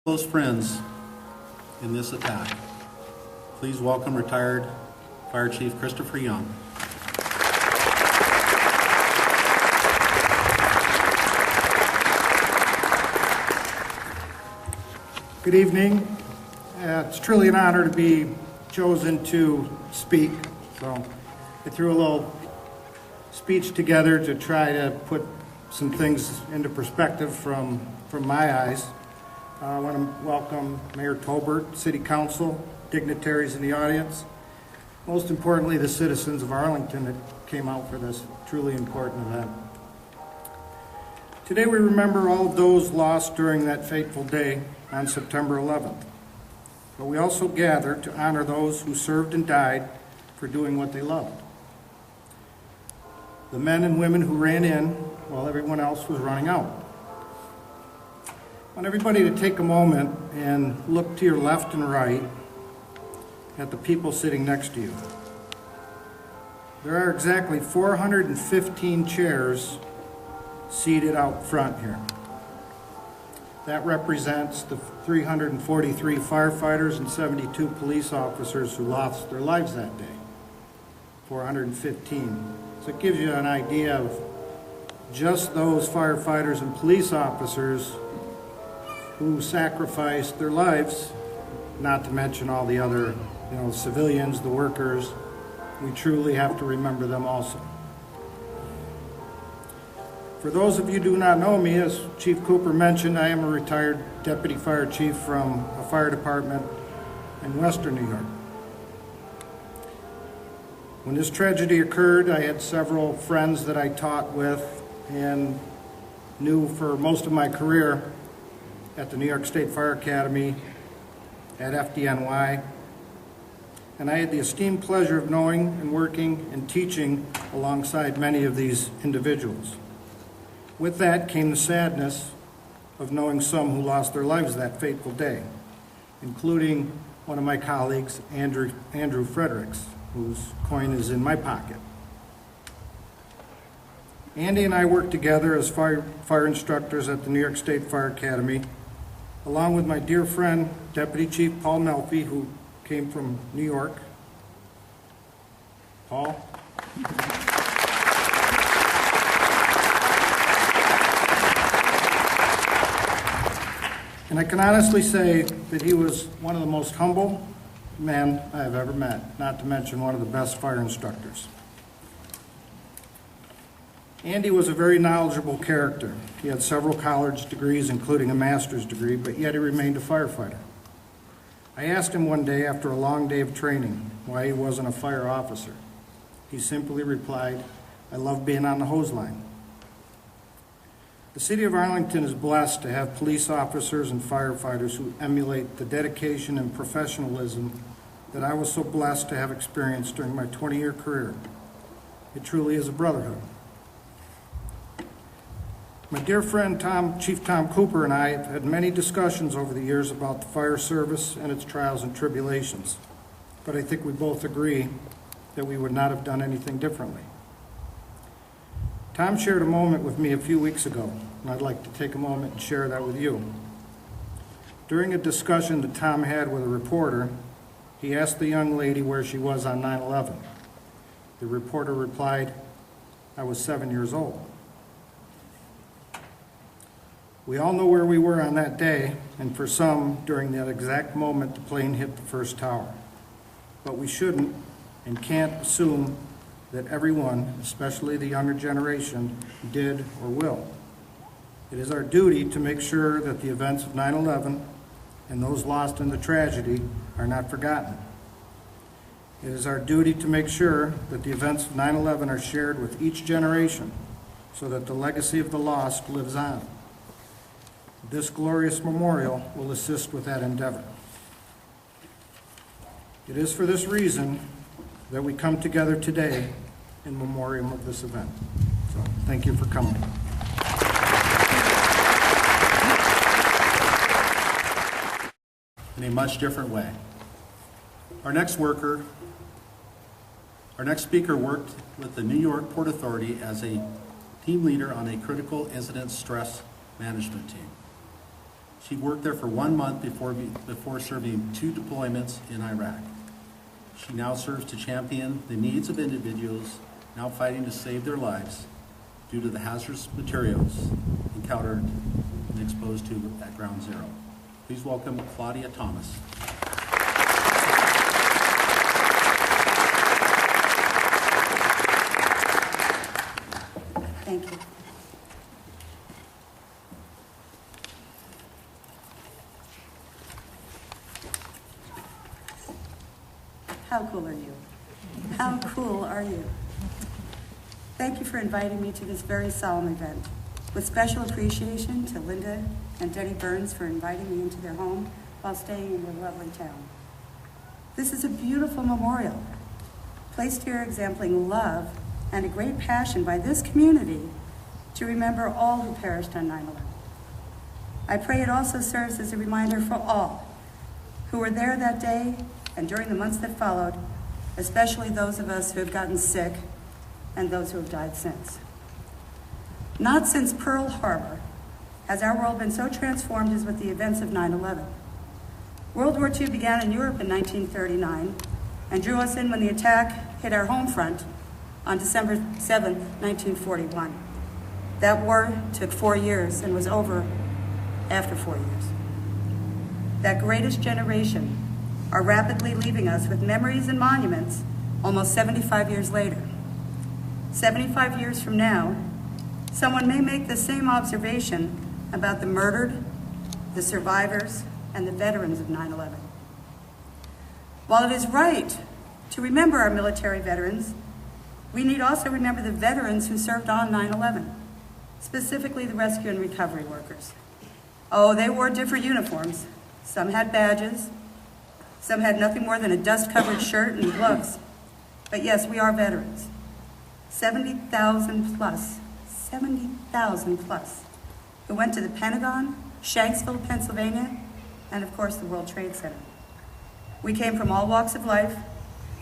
Close friends in this attack. Please welcome retired Fire Chief Christopher Young. Good evening. It's truly an honor to be chosen to speak. So I threw a little speech together to try to put some things into perspective from my eyes. I want to welcome Mayor Tolbert, City Council, dignitaries in the audience, most importantly the citizens of Arlington that came out for this truly important event. Today we remember all of those lost during that fateful day on September 11th. But we also gather to honor those who served and died for doing what they loved. The men and women who ran in while everyone else was running out. I want everybody to take a moment and look to your left and right at the people sitting next to you. There are exactly 415 chairs seated out front here. That represents the 343 firefighters and 72 police officers who lost their lives that day. 415. So it gives you an idea of just those firefighters and police officers who sacrificed their lives, not to mention all the other, civilians, the workers. We truly have to remember them also. For those of you who do not know me, as Chief Cooper mentioned, I am a retired deputy fire chief from a fire department in Western New York. When this tragedy occurred, I had several friends that I taught with and knew for most of my career at the New York State Fire Academy, at FDNY, and I had the esteemed pleasure of knowing and working and teaching alongside many of these individuals. With that came the sadness of knowing some who lost their lives that fateful day, including one of my colleagues, Andrew Fredericks, whose coin is in my pocket. Andy and I worked together as fire instructors at the New York State Fire Academy, along with my dear friend, Deputy Chief Paul Melfi, who came from New York. Paul? And I can honestly say that he was one of the most humble men I have ever met, not to mention one of the best fire instructors. Andy was a very knowledgeable character. He had several college degrees, including a master's degree, but yet he remained a firefighter. I asked him one day after a long day of training why he wasn't a fire officer. He simply replied, "I love being on the hose line." The city of Arlington is blessed to have police officers and firefighters who emulate the dedication and professionalism that I was so blessed to have experienced during my 20-year career. It truly is a brotherhood. My dear friend Chief Tom Cooper and I have had many discussions over the years about the fire service and its trials and tribulations, but I think we both agree that we would not have done anything differently. Tom shared a moment with me a few weeks ago, and I'd like to take a moment and share that with you. During a discussion that Tom had with a reporter, he asked the young lady where she was on 9/11. The reporter replied, "I was 7 years old." We all know where we were on that day, and for some, during that exact moment the plane hit the first tower. But we shouldn't and can't assume that everyone, especially the younger generation, did or will. It is our duty to make sure that the events of 9/11 and those lost in the tragedy are not forgotten. It is our duty to make sure that the events of 9/11 are shared with each generation so that the legacy of the lost lives on. This glorious memorial will assist with that endeavor. It is for this reason that we come together today in memoriam of this event. So, thank you for coming. In a much different way. Our next speaker worked with the New York Port Authority as a team leader on a critical incident stress management team. She worked there for 1 month before serving 2 deployments in Iraq. She now serves to champion the needs of individuals now fighting to save their lives due to the hazardous materials encountered and exposed to at Ground Zero. Please welcome Claudia Thomas. Thank you. How cool are you? How cool are you? Thank you for inviting me to this very solemn event. With special appreciation to Linda and Denny Burns for inviting me into their home while staying in your lovely town. This is a beautiful memorial, placed here exempling love and a great passion by this community to remember all who perished on 9/11. I pray it also serves as a reminder for all who were there that day and during the months that followed, especially those of us who have gotten sick and those who have died since. Not since Pearl Harbor has our world been so transformed as with the events of 9/11. World War II began in Europe in 1939 and drew us in when the attack hit our home front on December 7, 1941. That war took 4 years and was over after 4 years. That greatest generation are rapidly leaving us with memories and monuments almost 75 years later. 75 years from now, someone may make the same observation about the murdered, the survivors, and the veterans of 9/11. While it is right to remember our military veterans, we need also remember the veterans who served on 9/11, specifically the rescue and recovery workers. Oh, they wore different uniforms. Some had badges. Some had nothing more than a dust-covered shirt and gloves. But yes, we are veterans. 70,000 plus, who went to the Pentagon, Shanksville, Pennsylvania, and of course the World Trade Center. We came from all walks of life,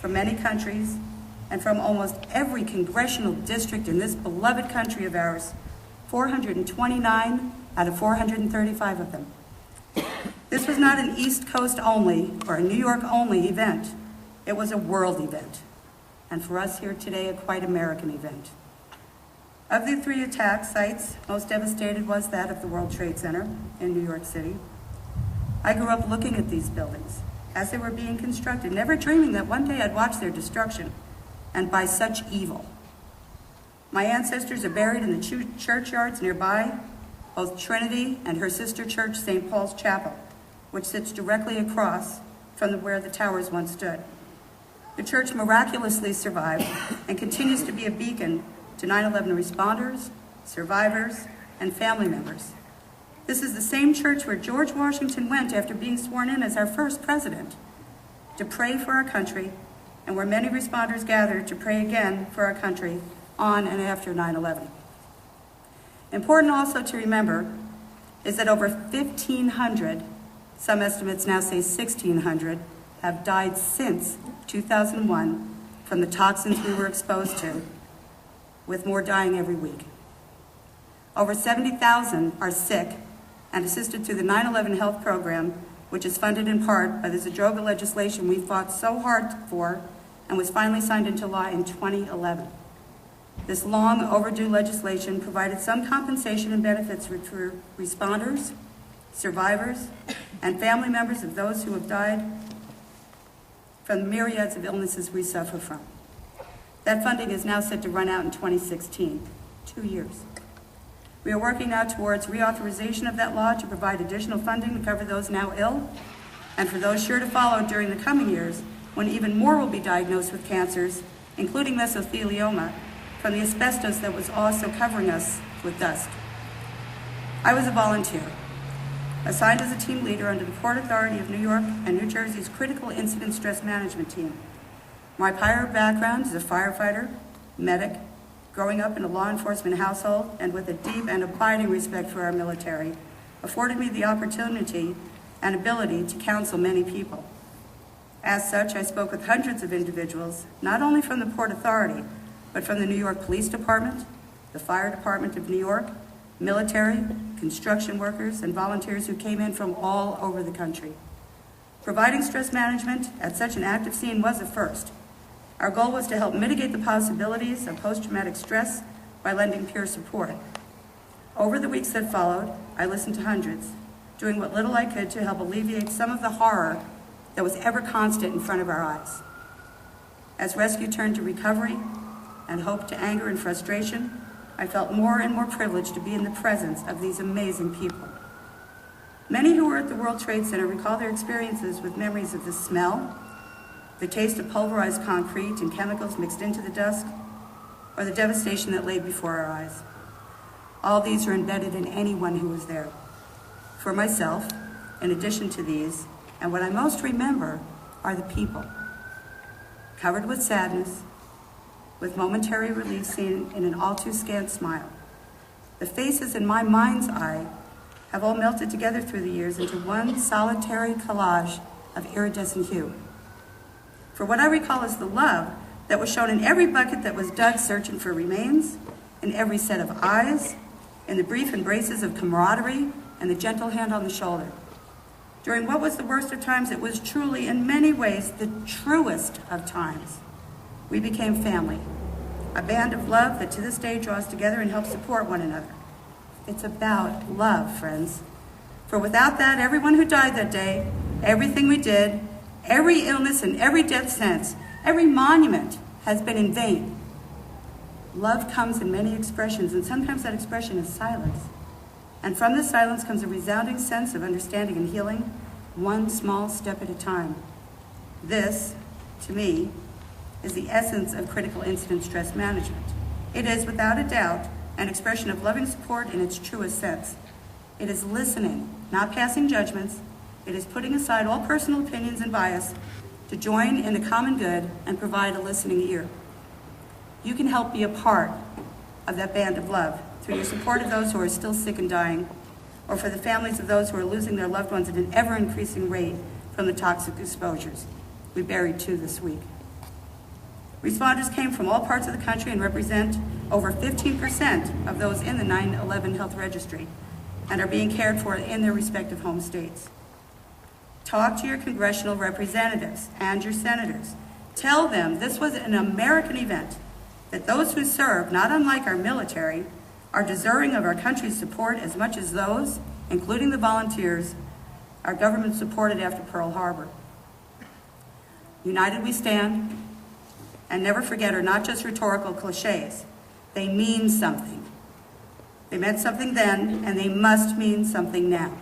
from many countries, and from almost every congressional district in this beloved country of ours, 429 out of 435 of them. This was not an East Coast only or a New York only event. It was a world event. And for us here today, a quite American event. Of the 3 attack sites, most devastated was that of the World Trade Center in New York City. I grew up looking at these buildings as they were being constructed, never dreaming that one day I'd watch their destruction and by such evil. My ancestors are buried in the churchyards nearby, both Trinity and her sister church, St. Paul's Chapel, which sits directly across from where the towers once stood. The church miraculously survived and continues to be a beacon to 9/11 responders, survivors, and family members. This is the same church where George Washington went after being sworn in as our first president to pray for our country, and where many responders gathered to pray again for our country on and after 9/11. Important also to remember is that over 1,500, some estimates now say 1,600, have died since 2001 from the toxins we were exposed to, with more dying every week. Over 70,000 are sick and assisted through the 9/11 health program, which is funded in part by the Zadroga legislation we fought so hard for and was finally signed into law in 2011. This long overdue legislation provided some compensation and benefits for responders, survivors, and family members of those who have died from the myriads of illnesses we suffer from. That funding is now set to run out in 2016, 2 years. We are working now towards reauthorization of that law to provide additional funding to cover those now ill, and for those sure to follow during the coming years, when even more will be diagnosed with cancers, including mesothelioma, from the asbestos that was also covering us with dust. I was a volunteer, assigned as a team leader under the Port Authority of New York and New Jersey's Critical Incident Stress Management Team. My prior background as a firefighter, medic, growing up in a law enforcement household, and with a deep and abiding respect for our military, afforded me the opportunity and ability to counsel many people. As such, I spoke with hundreds of individuals, not only from the Port Authority, but from the New York Police Department, the Fire Department of New York, military, construction workers, and volunteers who came in from all over the country. Providing stress management at such an active scene was a first. Our goal was to help mitigate the possibilities of post-traumatic stress by lending peer support. Over the weeks that followed, I listened to hundreds, doing what little I could to help alleviate some of the horror that was ever constant in front of our eyes. As rescue turned to recovery and hope to anger and frustration, I felt more and more privileged to be in the presence of these amazing people. Many who were at the World Trade Center recall their experiences with memories of the smell, the taste of pulverized concrete and chemicals mixed into the dust, or the devastation that lay before our eyes. All these are embedded in anyone who was there. For myself, in addition to these, and what I most remember are the people, covered with sadness, with momentary relief seen in an all too scant smile. The faces in my mind's eye have all melted together through the years into one solitary collage of iridescent hue. For what I recall is the love that was shown in every bucket that was dug searching for remains, in every set of eyes, in the brief embraces of camaraderie, and the gentle hand on the shoulder. During what was the worst of times, it was truly, in many ways, the truest of times. We became family, a band of love that to this day draws together and helps support one another. It's about love, friends. For without that, everyone who died that day, everything we did, every illness and every death since, every monument has been in vain. Love comes in many expressions, and sometimes that expression is silence. And from this silence comes a resounding sense of understanding and healing, one small step at a time. This, to me, is the essence of critical incident stress management. It is, without a doubt, an expression of loving support in its truest sense. It is listening, not passing judgments. It is putting aside all personal opinions and bias to join in the common good and provide a listening ear. You can help be a part of that band of love through your support of those who are still sick and dying, or for the families of those who are losing their loved ones at an ever-increasing rate from the toxic exposures. We buried 2 this week. Responders came from all parts of the country and represent over 15% of those in the 9/11 health registry and are being cared for in their respective home states. Talk to your congressional representatives and your senators. Tell them this was an American event, that those who serve, not unlike our military, are deserving of our country's support as much as those, including the volunteers, our government supported after Pearl Harbor. United we stand, and never forget are not just rhetorical cliches. They mean something. They meant something then, and they must mean something now.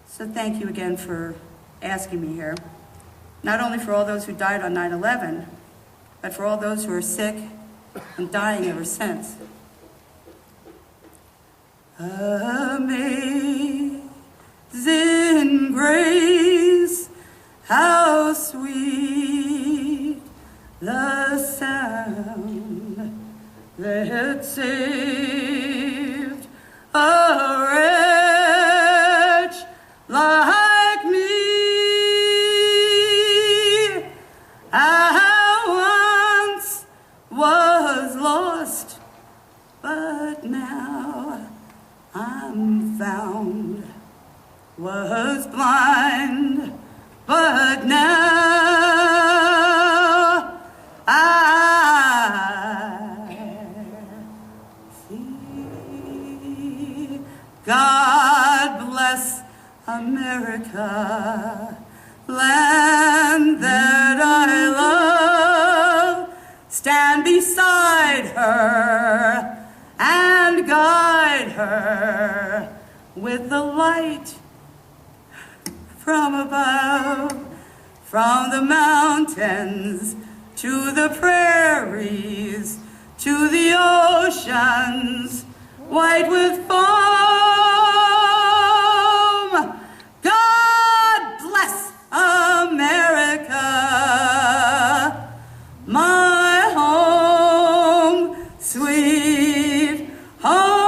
So thank you again for asking me here, not only for all those who died on 9/11, but for all those who are sick and dying ever since. Amazing grace, how sweet the sound that saved a wretch like me. I once was lost, but now I'm found. Was blind, but now I see. God bless America, land that I love. Stand beside her and guide her with the light from above, from the mountains to the prairies, to the oceans, white with foam. God bless America, my home, sweet home.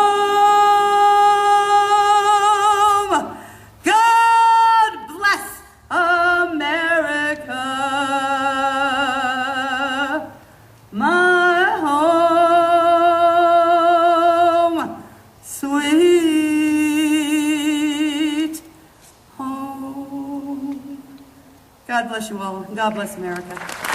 My home, sweet God bless you all, and God bless America.